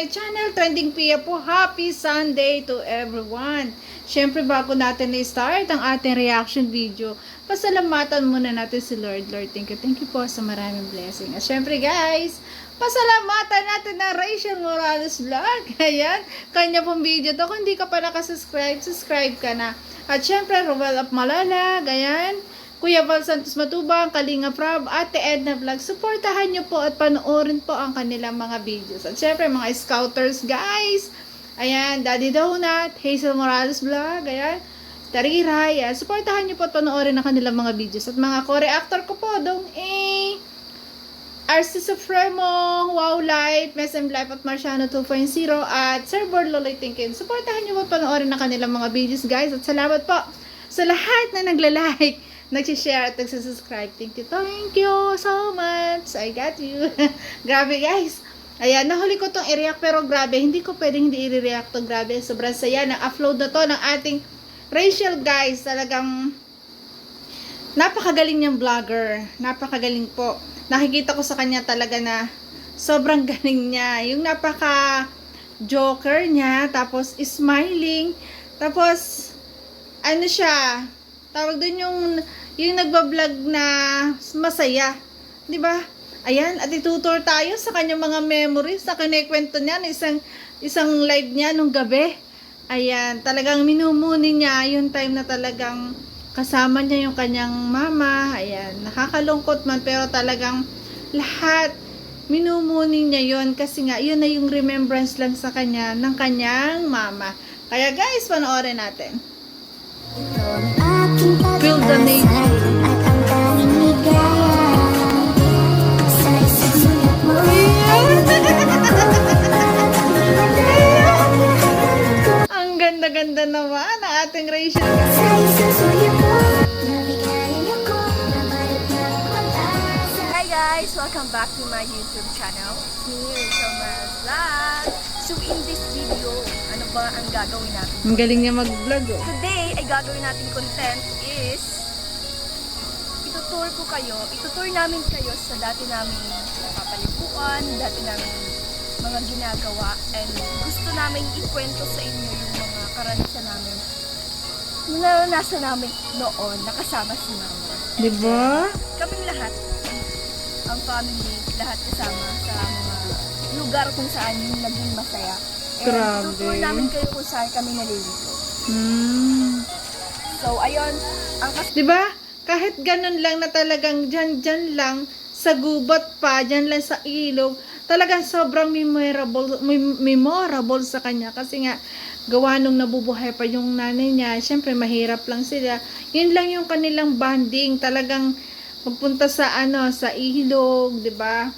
my channel, Trending Pia po. Happy Sunday to everyone. Syempre, bago natin na-start ang ating reaction video, pasalamatan muna natin si Lord. Lord, thank you po sa maraming blessing. At syempre guys, pasalamatan natin na Rachel Morales Vlog. Ayan, kanya pong video to. Kung hindi ka pa nakasubscribe, subscribe ka na. At syempre, Ruel of Malalag, ayan, Kuya Val Santos Matubang, Kalinga Prab, Ate Edna Vlog. Suportahan nyo po at panoorin po ang kanilang mga videos. At syempre, mga scouters guys, ayan, Daddy Donut, Hazel Morales Vlog, ayan, Tariray, ayan, suportahan nyo po at panoorin ang kanilang mga videos. At mga co-reactor ko po, Dong A, RC Supremo, Wow Light, Mesem Life at Marciano 2.0 at Sir Board Loloy Tinkin. Suportahan nyo po at panoorin ang kanilang mga videos guys. At salamat po sa lahat na nagla-like, nag-share at nag-subscribe. Thank you so much. I got you. Grabe guys. Ayan, nahuli ko tong i-react pero grabe, hindi ko pwedeng hindi i-react to. Grabe, sobrang saya. Na-upload na to ng ating Rachel guys. Talagang napakagaling niyang vlogger. Napakagaling po. Nakikita ko sa kanya talaga na sobrang galing niya. Yung napaka-joker niya, tapos smiling, tapos ano siya, tawag doon yung nagbablog na masaya. 'Di ba? Ayan, at itutur tayo sa kanyang mga memories na kinikwento niya ng isang live niya nung gabi. Ayan, talagang minumuni niya yung time na talagang kasama niya yung kanyang mama. Ayan, nakakalungkot man pero talagang lahat minumuni niya yon kasi nga yun na yung remembrance lang sa kanya ng kanyang mama. Kaya guys, panoorin natin. Feel the nature. Ang ganda-ganda naman ang ating Rachel. Hi guys! Welcome back to my YouTube channel. Here is Rachel Vlog. So in this video, ano ba ang gagawin natin? Ang galing niya mag-vlog oh. Today ay gagawin natin content is itutour namin kayo sa dati namin napapaliguan, dati namin mga ginagawa, and gusto namin ikwento sa inyo yung mga karanasan namin naranasan namin noon nakasama si mama. Diba? Kaming lahat, ang family, lahat kasama sa mga lugar kung saan yung naging masaya. And Grabe. tuturuan namin kayo kung saan kami nalilito. So, ayun, ang Diba? Kahit ganun lang na talagang dyan lang sa gubat pa, dyan lang sa ilog, talagang sobrang memorable sa kanya. Kasi nga, gawa nung nabubuhay pa yung nanay niya, syempre mahirap lang sila. Yun lang yung kanilang bonding. Talagang magpunta sa sa ilog, 'di ba?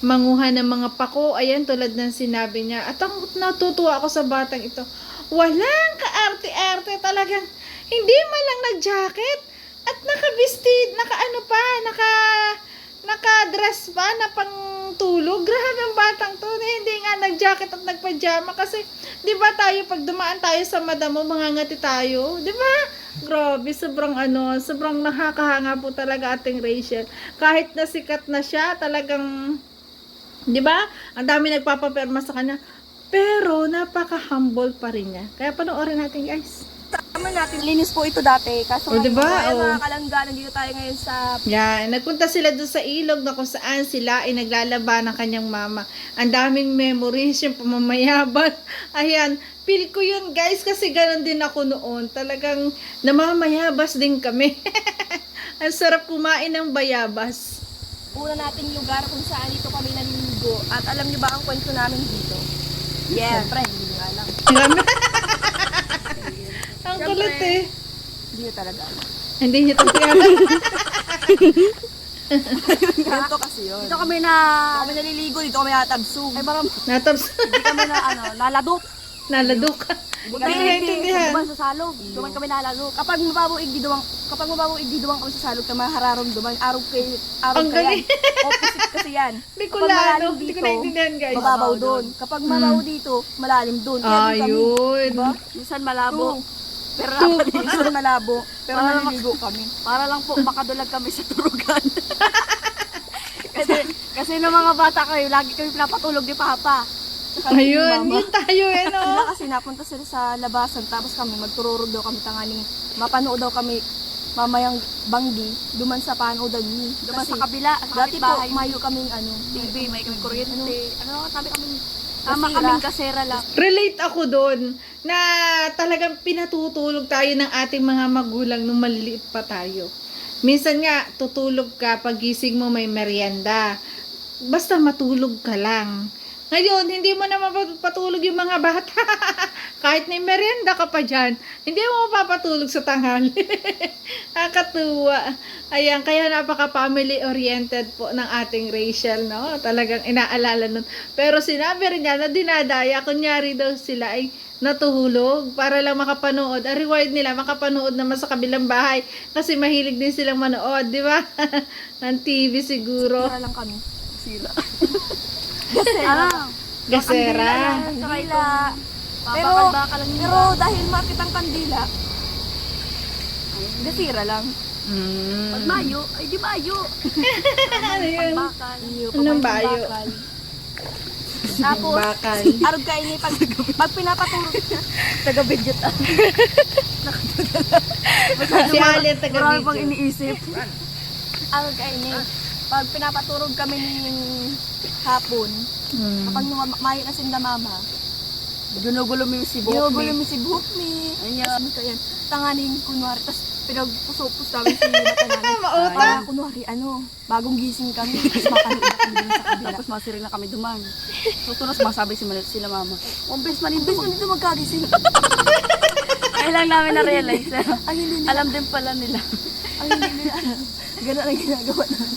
Manguha ng mga pako, ayan tulad ng sinabi niya. At ang natutuwa ako sa batang ito, walang kaarte-arte, talagang hindi man lang nag-jacket at naka-vested, naka-dress pa na pang-tulog. Grabe ang batang to, hindi nga nag-jacket at nagpajama kasi 'di ba tayo pag dumaan tayo sa madamo, mangangati tayo, 'di ba? Grabe, sobrang nakakahanga po talaga ating Rachel. Kahit na sikat na siya, talagang 'di ba? Ang dami nagpapaperma sa kanya, pero napaka-humble pa rin niya. Kaya panoorin natin, guys. tama natin, linis po ito dati. Kaso O, diba? mga kalangga, nandito tayo ngayon sa Yan, nagpunta sila doon sa ilog na kung saan sila ay naglalaba ng kanyang mama. Ang daming memories, yung pamamayabas. Ayan, feel ko yun guys kasi ganun din ako noon. Talagang namamayabas din kami. Ang sarap kumain ng bayabas. una nating lugar kung saan dito kami naliligo. At alam niyo ba ang kwento namin dito? Yeah. Siyempre, hindi nyo alam. Ang kulit eh. Hindi nyo talaga alam. Hindi niyo talaga alam. Ganito kasi yun. Dito kami naliligo, dito kami natabsug. Ay, parang Natabs. hindi kami naladok. Naladok. Hindi Hindi ko naintindihan. Duman sa salog. Duman kami nalalok. Kapag mababong igdiduwang kami sa salog, kami hararom duman. Araw Ang kaya. galing. Opposite kasi yan. Bicolano. Kapag malalim Hindi ko dito, naintindihan guys. mababaw doon. Kapag mababaw dito, malalim doon. Kaya di kami, Ayun. diba? Minsan malabo. Pero minsan malabo. Pero naliligo kami. Para lang po makadulag kami sa turugan. kasi nung mga bata kayo, lagi kami pinapatulog ni Papa. Ayun, yun tayo eh, no? Sila kasi napunta sila sa labasan, tapos kami magtururog daw kami tanganing mapanood daw kami mamayang banggi, duman sa panood ni. Duman Kasi sa kabila, dati po, kapitbahay. mayo kaming TV, may kuryente. Sabi kami, Kasira. tama kaming kasera lang. Relate ako doon na talagang pinatutulog tayo ng ating mga magulang nung maliliit pa tayo. Minsan nga, tutulog ka, pagising mo may merienda. Basta matulog ka lang. Ngayon, hindi mo na mapapatulog yung mga bata. Kahit may merienda ka pa dyan, hindi mo mapapatulog sa tanghali. Nakakatuwa. Ayan, kaya napaka-family oriented po ng ating Rachel, no? Talagang inaalala nun. Pero sinabi rin niya na dinadaya, kunyari daw sila ay natulog para lang makapanood. Ang reward nila, makapanood naman sa kabilang bahay. Kasi mahilig din silang manood, di ba? Ng TV siguro. Para lang kami. Sila. Ano? Gasera. Kandila. Pero, Babakal-bakal lang pero dahil makit ang kandila, gasira lang. Pag Mayo, ay di Mayo. Ano yun? Bakal. Anong bayo? Tapos, Bakal. arog ka ini pag pinapatulog niya. Taga-budget ah. Si Alien Marami pang taga-video. iniisip. Arog ka ini. Pag pinapaturog kami ng hapon, kapag mayo na sinda mama, Ginugulo mo yung sibok. ginugulo mo si buhok ni. Ayan. Sabi ko yan, tanganin kunwari, tapos pinagpusupos namin si mata namin. Mautang. Para kunwari, bagong gising kami, tapos mapanood na kami dun sa kabila. Tapos masiring na kami duman. So, tunos masabi sila mama. Umbis man Imbes na dito magkagising. Kaya lang namin na-realize. Ay, hindi nila. Alam din pala nila. Ay, hindi nila alam. Ganun ang ginagawa namin.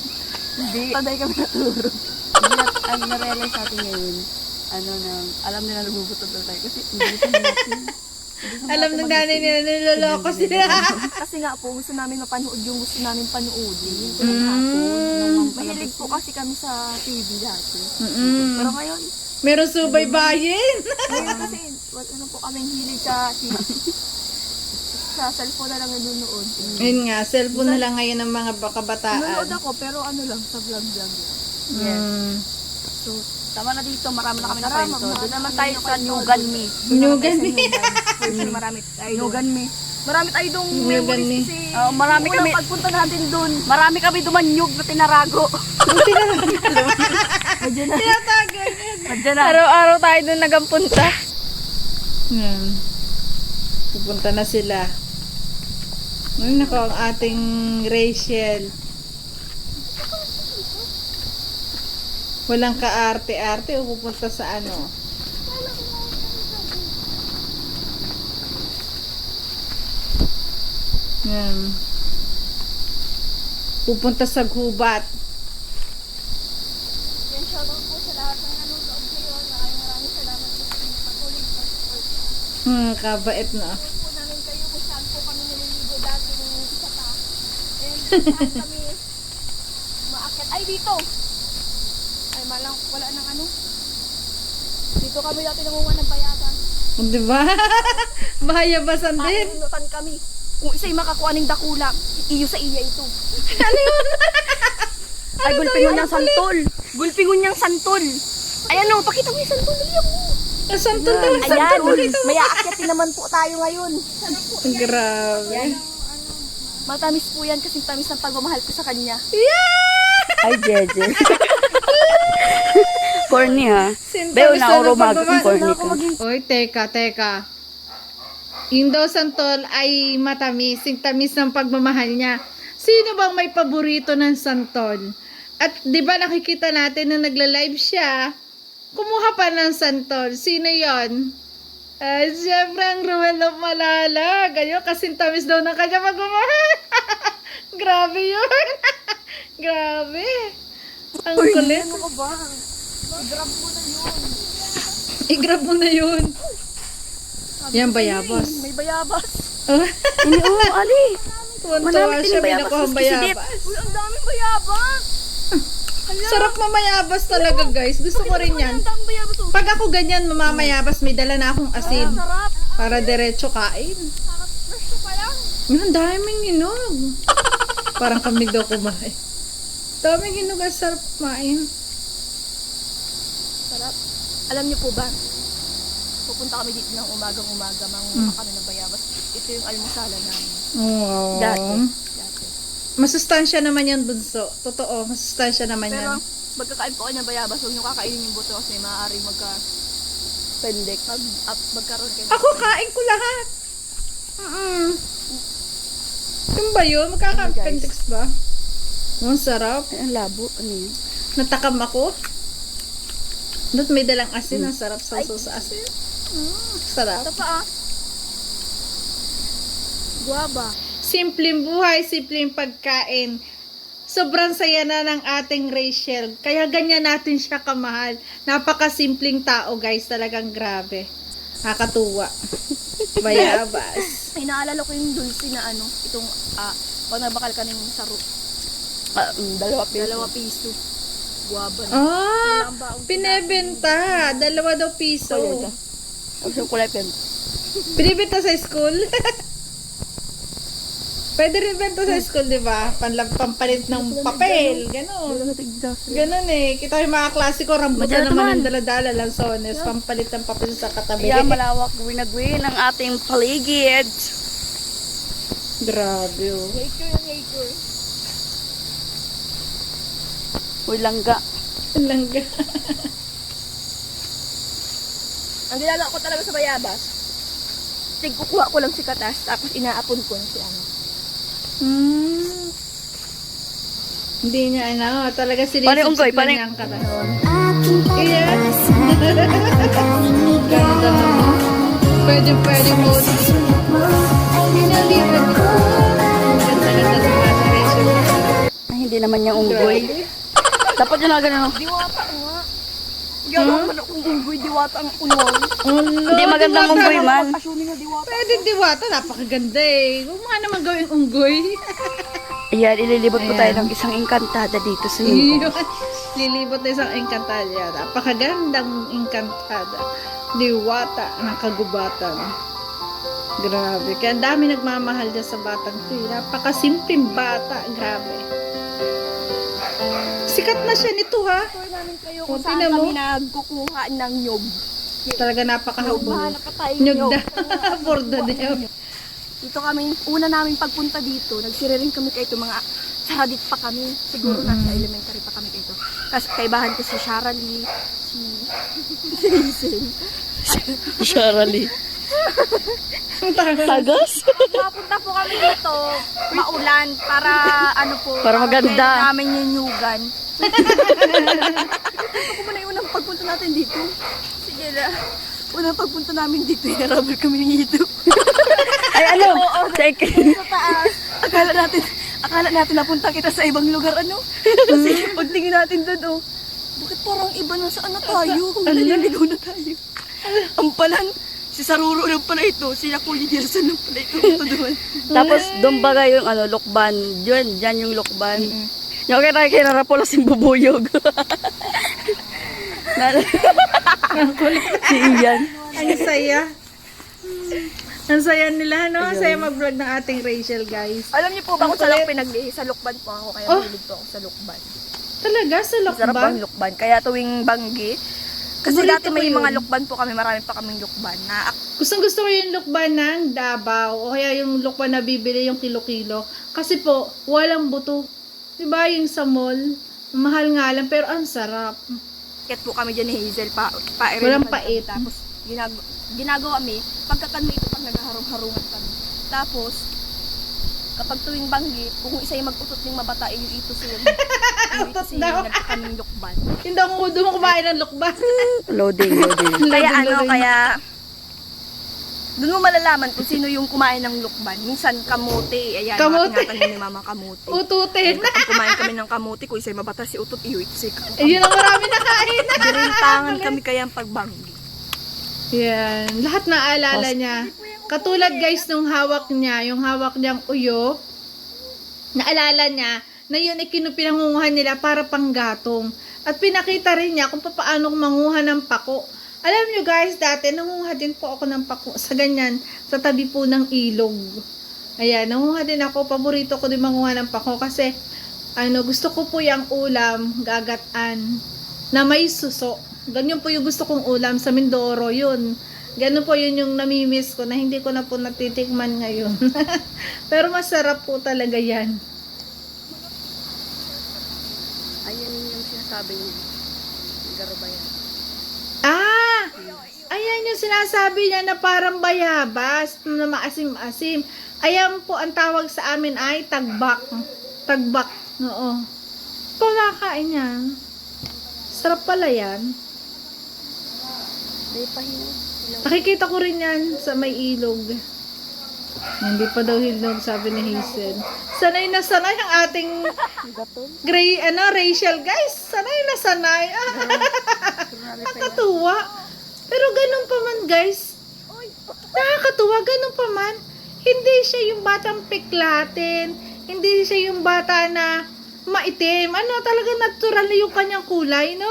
Hindi. Taday kami natulog. Ang na-realize natin ngayon, alam nila nagugutom na tayo. Kasi hindi natin natin. Alam ng nanay nila niloloko sila. Kasi nga po, gusto namin mapanood yung gusto namin panoodin. Mm. Mahilig po kasi kami sa TV dati. Pero ngayon, Meron subaybayin. Ngayon kasi, po kami hilig sa TV. Sa cellphone na lang nanunood. Ayun nga, cellphone na lang ngayon ng mga kabataan. Nanonood ako, pero lang, sa vlog-vlog lang. Mm. So, tama na dito, marami na kami na Marami, kwento. Doon marami naman na tayo kami sa na Nyugan Me. Nyugan Me. marami tayo. Nyugan Me. Marami tayo dong Nyugan memories Me. kasi. Marami Unang kami. pagpunta natin doon. Marami kami dumanyog na tinarago. Tinatago niya. Nandiyan na. Araw-araw tayo doon nagampunta. Yan. Pupunta na sila. Ay, nako, ang ating Rachel. Walang kaarte-arte o pupunta sa ano. Yan. Pupunta sa gubat. Yan, shoutout po sa lahat ng nanonood ngayon. Maraming salamat po sa inyong patuloy na support. Kabait na. Po namin kayo kung saan po kami naliligo dati ng isa pa. And kung saan kami maakyat. Ay, dito! Ay, wala nang ano. Dito kami dati nangunga ng bayagan. Di ba? Mahayabasan din. Makinutan kami. Kung isa'y makakuha ng dakulang, iyo sa iya ito. Ay, gulpingon niyang santol. Gulpingon niyang santol. Ayan o, pakita mo yung santol. Iyan mo. Santol daw. Ayan, may aakyatin naman po tayo ngayon. Grabe. Matamis po yan kasi tamis ng pagmamahal ko sa kanya. Ay, Jeje. Corny ha. Sintamis Beo na na ako ng rumag pagmamahal. corny ka. Oy, teka. Yung daw santol ay matamis, yung tamis ng pagmamahal niya. Sino bang may paborito ng santol? At di ba nakikita natin na nagla-live siya, kumuha pa ng santol. Sino yon? Siyempre ang Ruel of Malala. Ganyan, kasing tamis daw ng kanya magmamahal. Grabe yun. Grabe. Ang kulit. Ano ka ba? Grab mo na yun. I-grab mo na yun. Yan, bayabas. May bayabas. Oo, Ali. Tuwan-tuwa Manamit siya, din bayabas, binakuha ang maski si bayabas. Uy, ang daming bayabas. Sarap mamayabas talaga, guys. Gusto ko rin yan. Ang daming bayabas. Oh. Pag ako ganyan, mamamayabas, may dala na akong asin. Sarap. Para diretso kain. Sarap. Fresh pa lang. Ang daming hinog. Parang kami daw kumain. Daming hinog at sarap kumain. Sarap. Alam niyo po ba, pupunta kami dito ng umagang-umaga, mangunguha kami ng bayabas. Ito yung almusalan namin. Wow. Dati. Masustansya naman yan, bunso. Totoo, masustansya naman Pero, yan. magkakain po kayo ng bayabas, huwag niyo kakainin yung buto kasi maaaring Pendek. magkaroon kayo. Ako, kain ko lahat. Yung ba yun? Magkaka-appendix ba? Ang sarap. Ay, ang labo. Ano yun? Natakam ako. Doon may dalang asin. Ang sarap sa sa asin. Sarap. Ito pa guaba. Simpleng buhay, simpleng pagkain. Sobrang saya na ng ating Rachel. Kaya ganyan natin siya kamahal. Napakasimpleng tao, guys. Talagang grabe. Nakakatuwa. Bayabas. Ay, naalala ko yung dulce na itong, pag nabakal ka ng saro. Dalawa piso. Guaba na. Ah, Ang baong pinebenta. 2 daw piso. Tapos yung kulay pen. Pinibenta sa school. Pwede rin benta sa school, di ba? Pampalit ng papel. Ganon. Ganon eh. Kita yung mga klasiko, rambutan naman yung daladala, lansones, pampalit ng papel sa katabi. Kaya malawak green na green ang ating paligid. Grabe oh. Haker. Uy, langga. Ang langga. Ang ginagawa ko talaga sa bayabas, kukuha ko lang si katas, tapos inaapon ko si Hindi niya talaga Paano yung unggoy? sinisip Paano niya ang katas. Yes. Ganda naman. Pwede mo. Pinalitan ko. Ganda sa mga Rachel. Ay, hindi naman yung unggoy. Dapat yun na ganun. Diwata nga. Gano'n man akong unggoy, diwata ang unwari. Hindi magandang unggoy man. Assuming na diwata. Pwede diwata, napakaganda eh. Huwag mo nga naman gawin unggoy. Ayan, ililibot po tayo ng isang engkantada dito sa Nico. Lilibot na isang engkantada. Napakagandang engkantada. Diwata ng kagubatan. Grabe. Kaya ang dami nagmamahal dyan sa batang ito. Napakasimpleng bata. Grabe. Sikat na siya nito ha. Tour namin kayo kung kung saan saan kami kami nagkukuha ng nyog. Talaga napakahubog. Mahanap pa tayong Nyug nyog. na. Borda niya. Dito kami, una namin pagpunta dito, nagsiriring kami kayo mga saradit pa kami. Siguro nasa elementary pa kami kayo. Kasi kaibahan ko si Sharalee, si Hazel. Shirley. Tagas? Mapunta po kami dito, maulan, para Para maganda. pwede namin yung nyugan. Ito ko muna yung unang pagpunta natin dito. Sige na. Unang pagpunta namin dito, hinarabal kami ng hito. Ay, ano? Thank you. Sa taas. Akala natin napunta kita sa ibang lugar, Kasi pagtingin natin doon, bakit parang iba na saan na tayo? Kung naliligaw na tayo. Ang palan, si Saruro lang pala ito, si Kuya Gerson lang pala ito. Ito doon. Tapos, doon baga yung lukban. Diyan yung lukban. Yung kinarapol si bubuyog. Si Ian. Ang saya. Ang saya nila, no? Ang saya mag-vlog ng ating Rachel, guys. Alam niyo po ba Ang kung saan ako kulit. pinaglihi? Sa Lukban po ako, kaya Oh. mahilig po ako sa Lukban. Talaga, sa Sarap Lokban? ang Lukban. Kaya tuwing Banggi, kasi Paborito dati ko may yun. mga Lukban po kami, marami pa kaming Lukban. Na Gustong gusto ko yung lukban ng Davao o kaya yung lukban na bibili yung kilo-kilo. Kasi po, walang buto. Diba yung sa mall? Mahal nga lang, pero ang sarap. akit po kami dyan ni Hazel, pairin Walang naman pait. kami. Tapos ginagawa kami, pagkakan mo ito pag naghaharong-harungan kami. Tapos, kapag tuwing Banggi, kung isa yung mag-utot ng mabata, yung ito siya yung Utot daw. nagkakaming Lukban. Hindi ako doon kumain ng lukban. Loading. Kaya Loading. kaya doon mo malalaman kung sino yung kumain ng lukban. Minsan kamote, ayan, Kamote. ingatan ni Mama kamote. Ututin. Kapag kumain kami ng kamote, kung isa'y mabata si Utot, iwitsik. Ayun ang marami nakain. Birintangan kami kaya ang pagbanggi. Yan. Lahat na alala niya. Katulad guys nung hawak niya, yung hawak niyang uyo, naalala niya na yun ay pinangunguhan nila para panggatong. At pinakita rin niya kung paano manguha ng pako. Alam niyo guys, dati nanguha din po ako ng pako sa ganyan, sa tabi po ng ilog. Ayan, nanguha din ako. Paborito ko din manguha ng pako kasi gusto ko po yung ulam, gagatan, na may suso. Ganyan po yung gusto kong ulam sa Mindoro, yun. Ganun po yun yung namimiss ko na hindi ko na po natitikman ngayon. Pero masarap po talaga yan. Ayan yung sinasabi niya. Garubayan. Ah! Ayan yung sinasabi niya na parang bayabas, na maasim-asim. Ayan po ang tawag sa amin ay tagbak. Tagbak. Oo. Palakain yan. Sarap pala yan. May pahinga. Nakikita ko rin yan sa may ilog. Hindi pa daw hilog, sabi ni Hazel. Sanay na sanay ang ating Gato. racial guys. Sanay na sanay. Nakakatuwa. Pero ganun pa man guys. Nakakatuwa, ganun pa man. Hindi siya yung batang piklatin. Hindi siya yung bata na maitim. Talaga natural na yung kanyang kulay, no?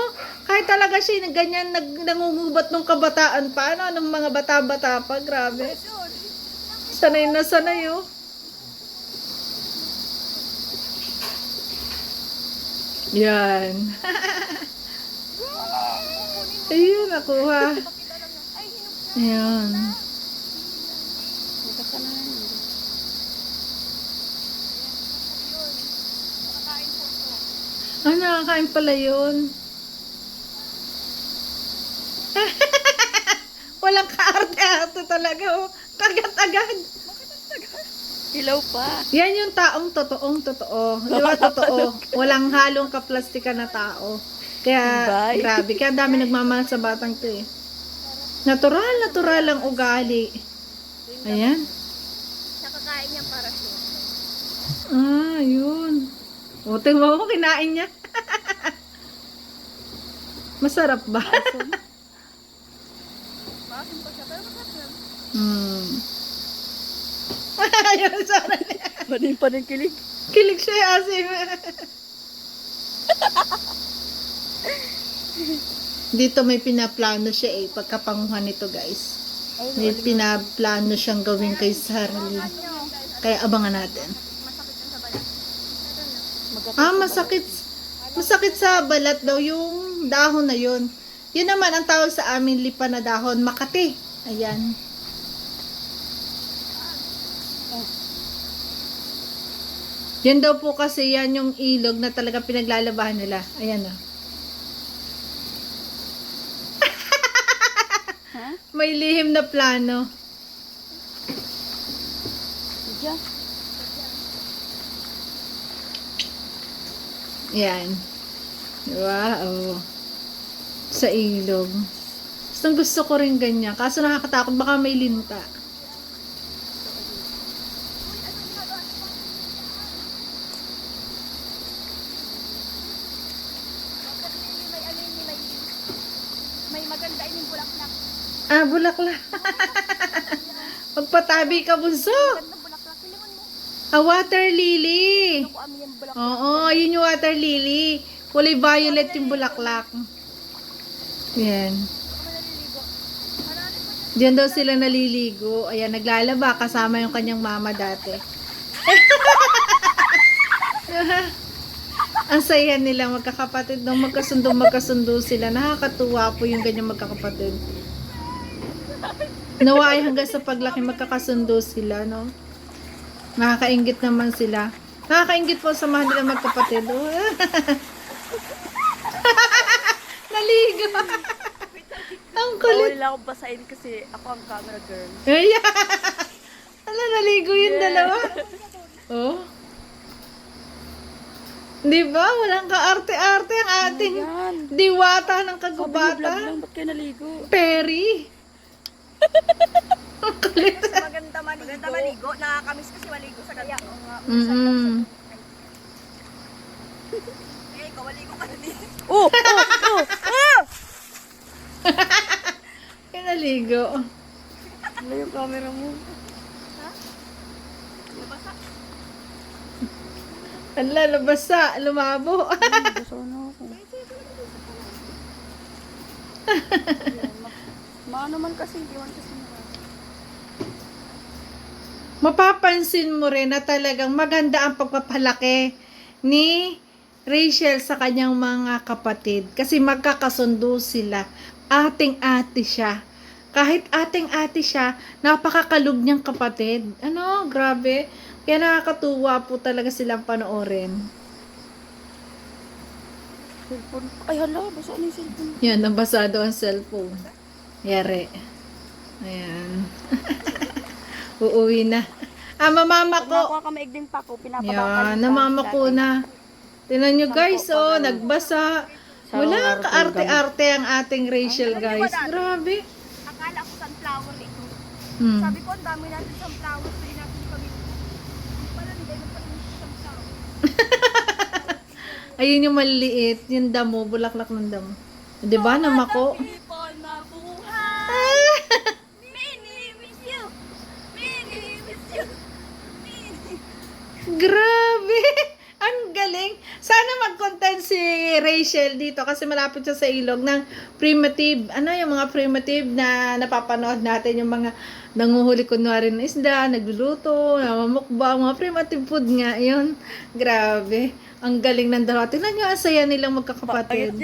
Kahit talaga siya na ganyan nangungubat nung kabataan pa, nung mga bata-bata pa, grabe. Sanay na sanay, oh. Yan. Ayun, nakuha. Ayan. May kasanayan yun. Nakakain pala yun. Walang kaarte-arte talaga, oh. Agad-agad. Hilaw pa. Yan yung taong totoong totoo. Di ba totoo? Walang halong kaplastika na tao. Kaya, Bye. grabe. Kaya dami nagmamahal sa batang to eh. Natural ang ugali. Ayan. Nakakain niya para siya. Yun. O, tingnan mo, kinain niya. Masarap ba? Maasim pa siya, pero masarap yan. Ayun, sana niya. Panin pa ng kilig. Kilig siya, asim. Dito may pinaplano siya eh, pagkapanguhan nito guys. May pinaplano siyang gawin kay Sarlene. Kaya abangan natin. Masakit. Masakit sa balat daw yung dahon na yun. Yun naman ang tawag sa amin lipa na dahon, Makati. Ayan. Yan daw po kasi yan yung ilog na talaga pinaglalabahan nila. Ayan o. Ha? May lihim na plano. Diyan. Yan. Wow. Sa ilog. Gusto ko rin ganyan. Kaso nakakatakot, baka may linta. May maganda yung bulaklak. Bulaklak. Magpatabi ka, bunso. Magandang bulaklak. Kailangan mo. Water lily. Kung amin yung bulaklak. Oo, yun yung water lily. Kulay violet yung bulaklak. Yan. Diyan daw sila naliligo. Ayan, naglalaba kasama yung kanyang mama dati. Ang saya nila magkakapatid nung magkasundo sila. Nakakatuwa po yung ganyang magkakapatid. Naway hanggang sa paglaki magkakasundo sila, no? Nakakaingit naman sila. Nakakaingit po sa mga nila magkapatid. Oh. Naligo. Ang kulit. Bawal lang akong basahin kasi ako ang camera girl. Ayan. Naligo yung dalawa. Oh. Di ba? Walang kaarte-arte ang ating Ayan. diwata ng Sabi niyo, vlog kagubata. lang, ba't kayo naligo? Perry. Ang kulit. Maganda maligo. Maganda maligo. Nakakamiss kasi maligo sa ganito. Mm-hmm. Eh, ikaw maligo ka na din. Oh! Naligo. Ano yung camera mo? Ala, nabasa. Lumabo. Gusto na ako. Maano man kasi, hindi man kasi Mapapansin mo rin na talagang maganda ang pagpapalaki ni Rachel sa kanyang mga kapatid. Kasi magkakasundo sila. Ating-ate siya. Kahit ating-ate siya, napakakalog niyang kapatid. Ano, grabe. Kaya nakakatuwa po talaga silang panoorin. Cellphone. Ay, hala, basa na yung cellphone. Yan, nabasado ang cellphone. Yari. Ayan. Uuwi na. Mama Pag ko. nakuha ka maigling pa ko, pinapabakal. Yan, namama ko na. Tinan nyo guys, oh, nagbasa. Wala ka-arte-arte ang ating Rachel, guys. Grabe. Akala ko sunflower ito. Hmm. Sabi ko, ang dami natin sunflower. Pwede natin kami. Pala, hindi mo pala yung sunflower. Ayun yung maliliit, yung damo, bulaklak ng damo. 'Di ba, namako? People mabuhay. Mini miss you. Mini miss you. Mini. Grabe! Ang galing! Sana mag-content si Rachel dito kasi malapit siya sa ilog ng primitive. Ano yung mga primitive na napapanood natin, yung mga nanguhuli kunwari ng isda, nagluluto, namamukbang, mga primitive food nga. Yun. Grabe. Ang galing ng dalawa. Tingnan nyo, ang saya nilang magkakapatid.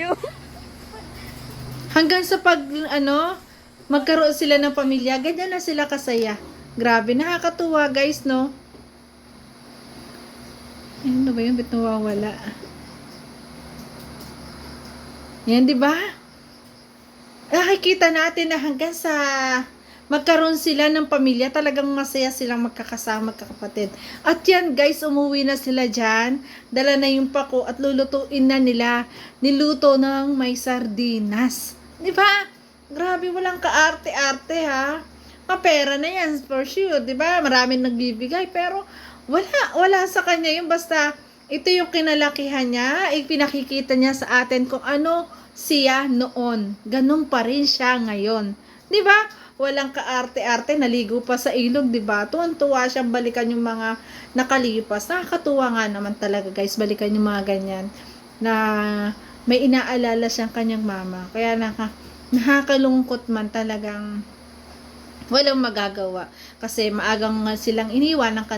Hanggang sa magkaroon sila ng pamilya, ganyan na sila kasaya. Grabe, nakakatuwa guys, no? Ano ba yun? Ba't nawawala? Yan, di ba? Nakikita natin na hanggang sa magkaroon sila ng pamilya, talagang masaya silang magkakasama, magkakapatid. At yan, guys, umuwi na sila dyan. Dala na yung pako at lulutuin na nila. Niluto ng may sardinas. Di ba? Grabe, walang kaarte-arte, ha? Mapera na yan, for sure. Di ba? Maraming nagbibigay, pero wala sa kanya yung basta ito yung kinalakihan niya, ipinakikita niya sa atin kung ano siya noon. Ganun pa rin siya ngayon. 'Di ba? Walang kaarte-arte, naligo pa sa ilog, 'di ba? Tuwan-tuwa siyang balikan yung mga nakalipas. Nakakatuwa nga naman talaga, guys, balikan yung mga ganyan na may inaalala siyang kanyang mama. Kaya nakakalungkot man, talagang walang magagawa kasi maagang silang iniwan ng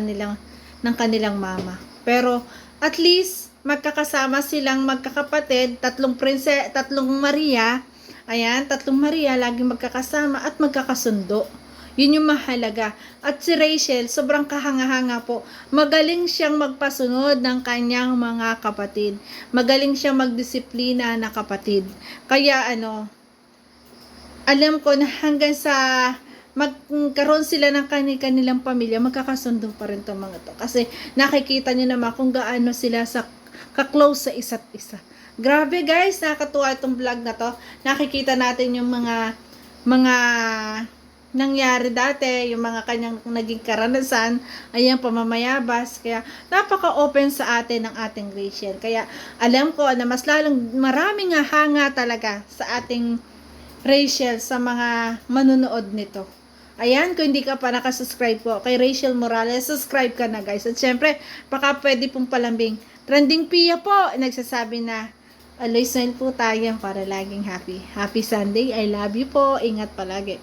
kanilang mama. Pero at least magkakasama silang magkakapatid, tatlong Maria. Ayan, tatlong Maria laging magkakasama at magkakasundo. Yun yung mahalaga. At si Rachel, sobrang kahanga-hanga po. Magaling siyang magpasunod ng kanyang mga kapatid. Magaling siyang magdisiplina na kapatid. Kaya alam ko na hanggang sa magkaroon sila ng kanilang pamilya, magkakasundo pa rin itong mga to. Kasi nakikita nyo naman kung gaano sila ka-close sa isa't isa. Grabe guys, nakakatuwa itong vlog na to. Nakikita natin yung mga nangyari dati, yung mga kanyang naging karanasan, ayan, pamamayabas. Kaya napaka-open sa atin ng ating Rachel. Kaya alam ko na mas lalong maraming hanga talaga sa ating Rachel sa mga manunood nito. Ayan, kung hindi ka pa nakasubscribe po kay Rachel Morales, subscribe ka na guys. At syempre, baka pwede pong palambing. Trending Pia po, nagsasabi na, always smile po tayo para laging happy. Happy Sunday, I love you po, ingat palagi.